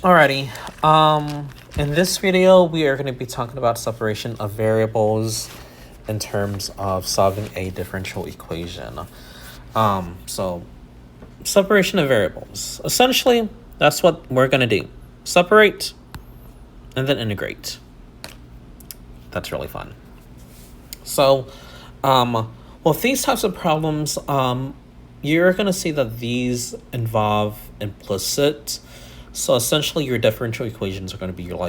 Alrighty. In this video, we are going to be talking about separation of variables in terms of solving a differential equation. So separation of variables. Essentially, that's what we're going to do. Separate and then integrate. That's really fun. So, with these types of problems, you're going to see that these involve implicit. So essentially, your differential equations are going to be your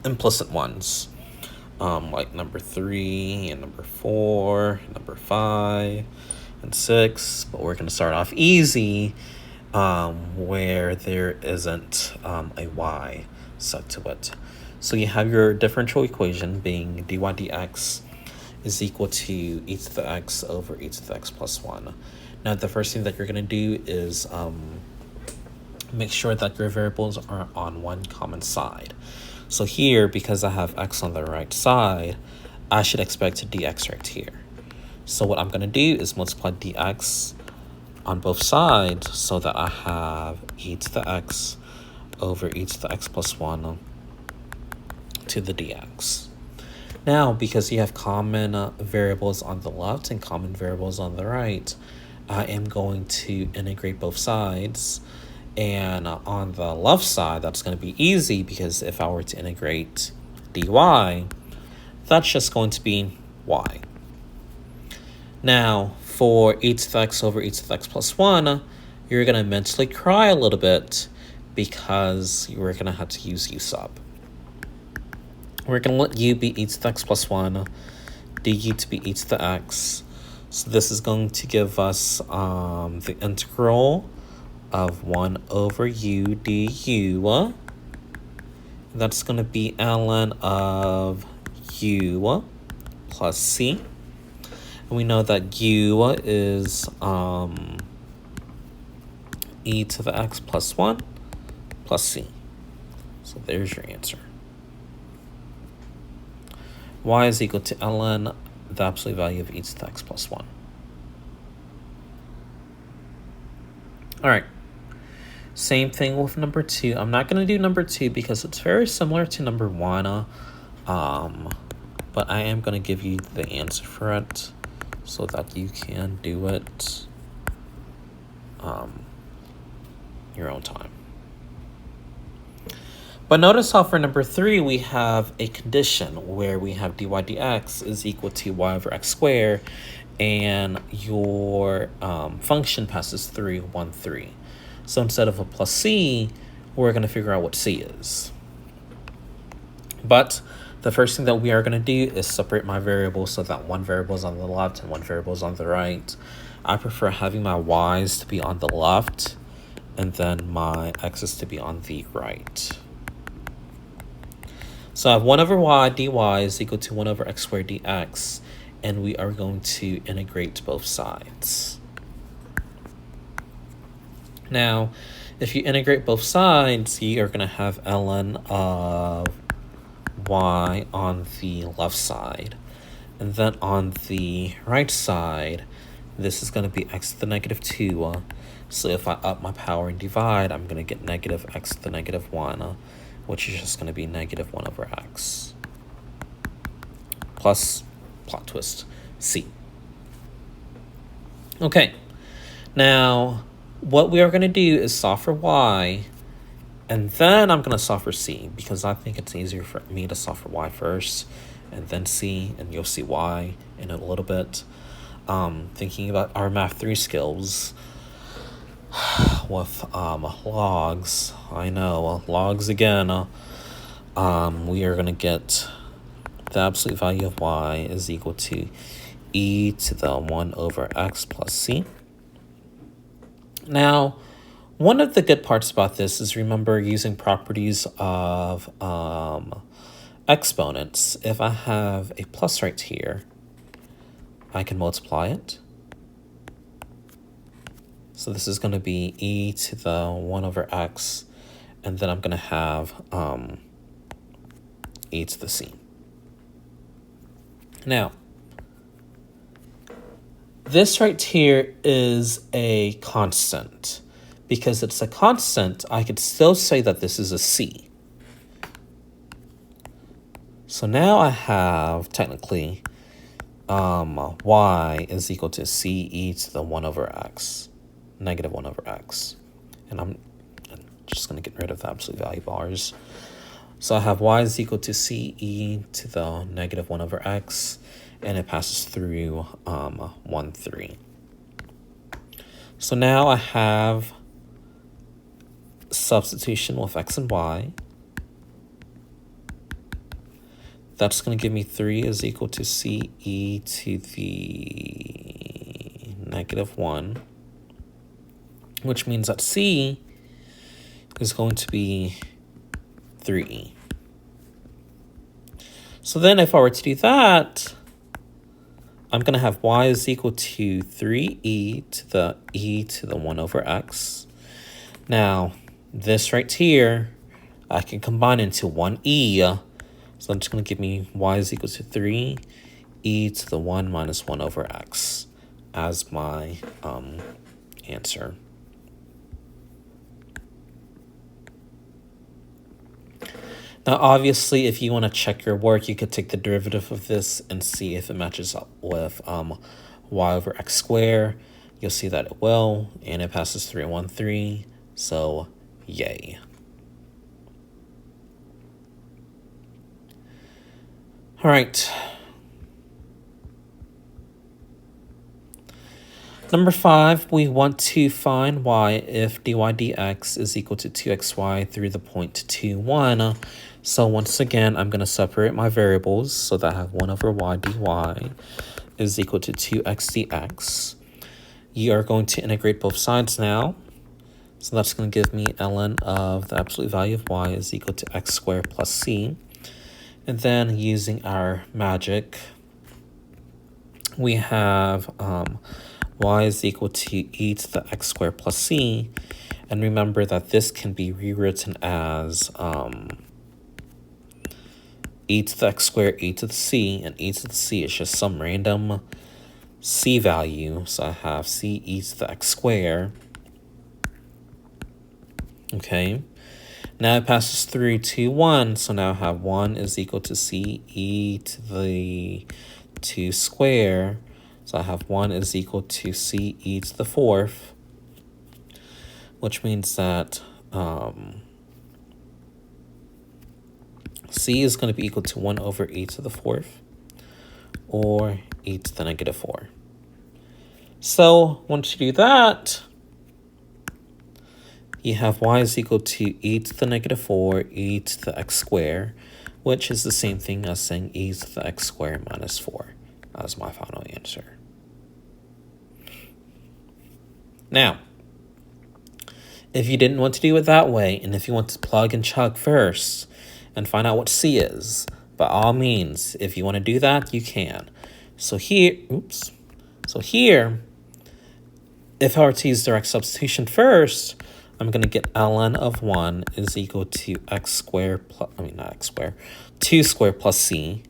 implicit ones, like number 3 and number 4, number 5, and 6. But we're going to start off easy, where there isn't a y set to it. So you have your differential equation being dy dx is equal to e to the x over e to the x plus 1. Now, the first thing that you're going to do is make sure that your variables are on one common side. So here, because I have x on the right side, I should expect dx right here. So what I'm going to do is multiply dx on both sides so that I have e to the x over e to the x plus 1 to the dx. Now, because you have common variables on the left and common variables on the right, I am going to integrate both sides. And on the left side, that's going to be easy because if I were to integrate dy, that's just going to be y. Now, for e to the x over e to the x plus 1, you're going to mentally cry a little bit because you're going to have to use u sub. We're going to let u be e to the x plus 1, du to be e to the x. So this is going to give us the integral of 1 over u du. That's going to be ln of u plus c. And we know that u is e to the x plus 1 plus c. So there's your answer. Y is equal to ln the absolute value of e to the x plus 1. All right. Same thing with number 2. I'm not going to do number 2 because it's very similar to number 1. But I am going to give you the answer for it so that you can do it your own time. But notice how for number 3, we have a condition where we have dy dx is equal to y over x squared, and your function passes through 1, 3. So instead of a plus c, we're going to figure out what c is. But the first thing that we are going to do is separate my variables so that one variable is on the left and one variable is on the right. I prefer having my y's to be on the left and then my x's to be on the right. So I have 1 over y dy is equal to 1 over x squared dx, and we are going to integrate both sides. Now, if you integrate both sides, you are going to have ln of y on the left side. And then on the right side, this is going to be x to the negative 2. So if I up my power and divide, I'm going to get negative x to the negative 1, which is just going to be negative 1 over x. Plus, plot twist, c. Okay, now what we are going to do is solve for y, and then I'm going to solve for c, because I think it's easier for me to solve for y first, and then c, and you'll see y in a little bit. Thinking about our Math 3 skills with logs, I know, logs again, we are going to get the absolute value of y is equal to e to the 1 over x plus c. Now, one of the good parts about this is remember using properties of exponents. If I have a plus right here, I can multiply it. So this is going to be e to the 1 over x, and then I'm going to have e to the c. Now, this right here is a constant because it's a constant, I could still say that this is a c. So now I have, technically, y is equal to c e to the 1 over x, negative 1 over x. And I'm just going to get rid of the absolute value bars. So I have y is equal to c e to the negative 1 over x, and it passes through 1, 3. So now I have substitution with x and y. That's going to give me 3 is equal to c e to the negative 1, which means that c is going to be 3e. So then if I were to do that, I'm going to have y is equal to 3e to the e to the 1 over x. Now, this right here, I can combine into 1e. So I'm just going to give me y is equal to 3e to the 1 minus 1 over x as my answer. Now, obviously, if you want to check your work, you could take the derivative of this and see if it matches up with y over x squared. You'll see that it will, and it passes 3 and 1, 3. So, yay. All right. Number 5, we want to find y if dy dx is equal to 2xy through the point 2, 1. So once again, I'm going to separate my variables so that I have 1 over y dy is equal to 2x dx. You are going to integrate both sides now. So that's going to give me ln of the absolute value of y is equal to x squared plus c. And then using our magic, we have y is equal to e to the x squared plus c. And remember that this can be rewritten as e to the x squared, e to the c, and e to the c is just some random c value. So I have c e to the x squared. Okay. Now it passes through 2, 1. So now I have 1 is equal to c e to the 2 squared. So I have 1 is equal to c e to the 4th, which means that c is going to be equal to 1 over e to the 4th, or e to the negative 4. So once you do that, you have y is equal to e to the negative 4, e to the x squared, which is the same thing as saying e to the x squared minus 4 as my final answer. Now, if you didn't want to do it that way, and if you want to plug and chug first and find out what c is, by all means, if you want to do that, you can. So here, if I were to use direct substitution first, I'm going to get ln of 1 is equal to x squared plus, not x squared, 2 squared plus c.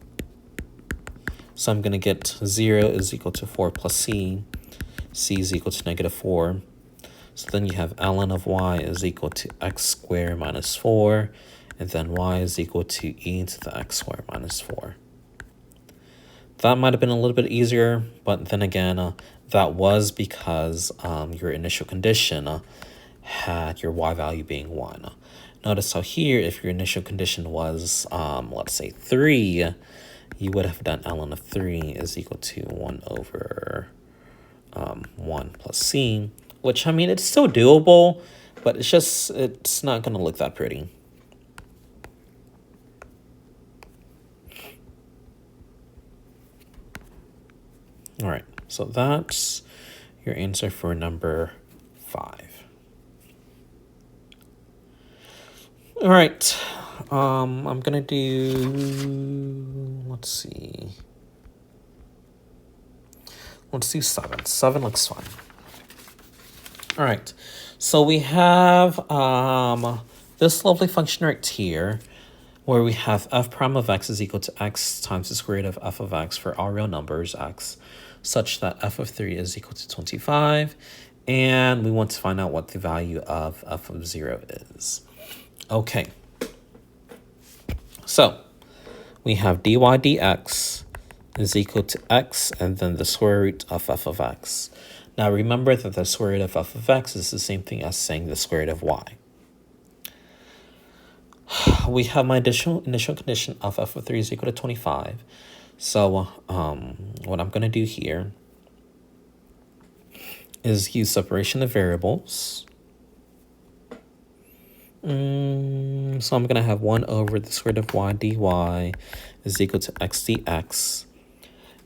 So I'm going to get 0 is equal to 4 plus c. C is equal to negative 4. So then you have ln of y is equal to x squared minus 4. And then y is equal to e to the x squared minus 4. That might have been a little bit easier, but then again, that was because your initial condition had your y value being 1. Notice how here, if your initial condition was, let's say 3, you would have done ln of 3 is equal to 1 over 1 plus c, which, I mean, it's still doable, but it's not going to look that pretty. All right, so that's your answer for number 5. All right, I'm gonna do, let's do 7. 7 looks fine. All right, so we have this lovely function right here, where we have f prime of x is equal to x times the square root of f of x for all real numbers x, such that f of 3 is equal to 25, And we want to find out what the value of f of 0 is. Okay. So we have dy dx is equal to x and then the square root of f of x. Now remember that the square root of f of x is the same thing as saying the square root of y. We have my initial condition of f of 3 is equal to 25. So what I'm going to do here is use separation of variables. So I'm going to have 1 over the square root of y dy is equal to x dx.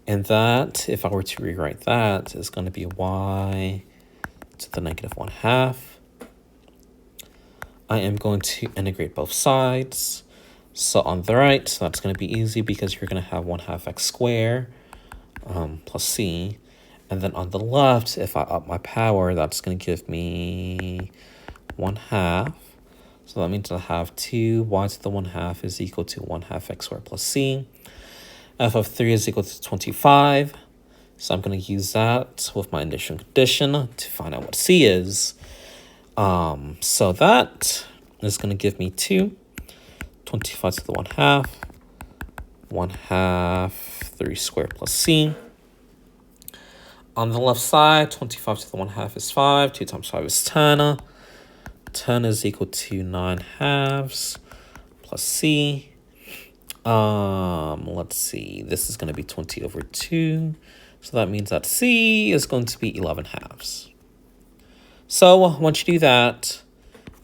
And that, if I were to rewrite that, is going to be y to the negative 1/2. I am going to integrate both sides. So on the right, that's going to be easy because you're going to have 1/2 x squared plus c. And then on the left, if I up my power, that's going to give me 1/2. So that means I have 2 y to the 1/2 is equal to 1/2 x squared plus c. F of 3 is equal to 25. So I'm going to use that with my initial condition to find out what c is. So that is going to give me 2. 25 to the 1/2. 1/2 3 squared plus c. On the left side, 25 to the 1/2 is 5. 2 times 5 is 10. 10 is equal to 9/2 plus c. Let's see. This is going to be 20 over 2. So that means that c is going to be 11/2. So once you do that,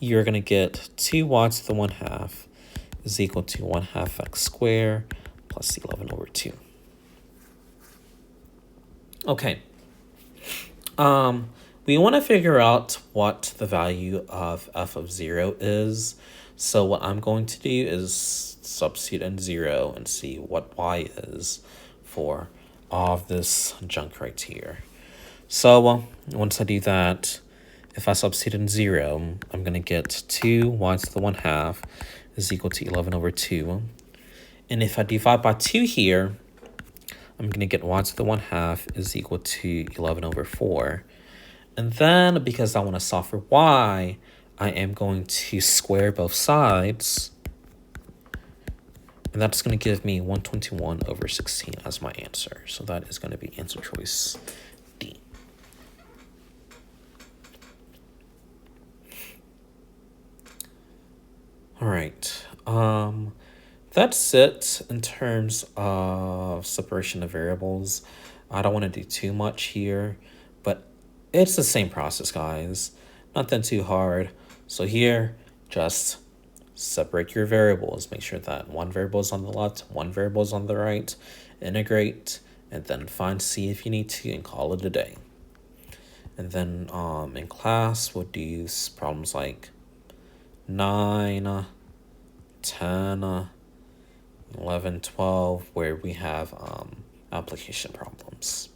you're going to get 2y to the 1/2 is equal to 1/2 x squared plus 11 over 2. Okay. We want to figure out what the value of f of 0 is. So what I'm going to do is substitute in 0 and see what y is for all of this junk right here. So once I do that, if I substitute in 0, I'm going to get 2y to the 1/2 is equal to 11 over 2. And if I divide by 2 here, I'm going to get y to the 1/2 is equal to 11 over 4. And then because I want to solve for y, I am going to square both sides. And that's going to give me 121 over 16 as my answer. So that is going to be answer choice D. All right. That's it in terms of separation of variables. I don't want to do too much here, but it's the same process, guys. Nothing too hard. So here, just separate your variables. Make sure that one variable is on the left, one variable is on the right. Integrate, and then find C if you need to, and call it a day. And then in class, we'll do problems like 9, 10, 11, 12, where we have application problems.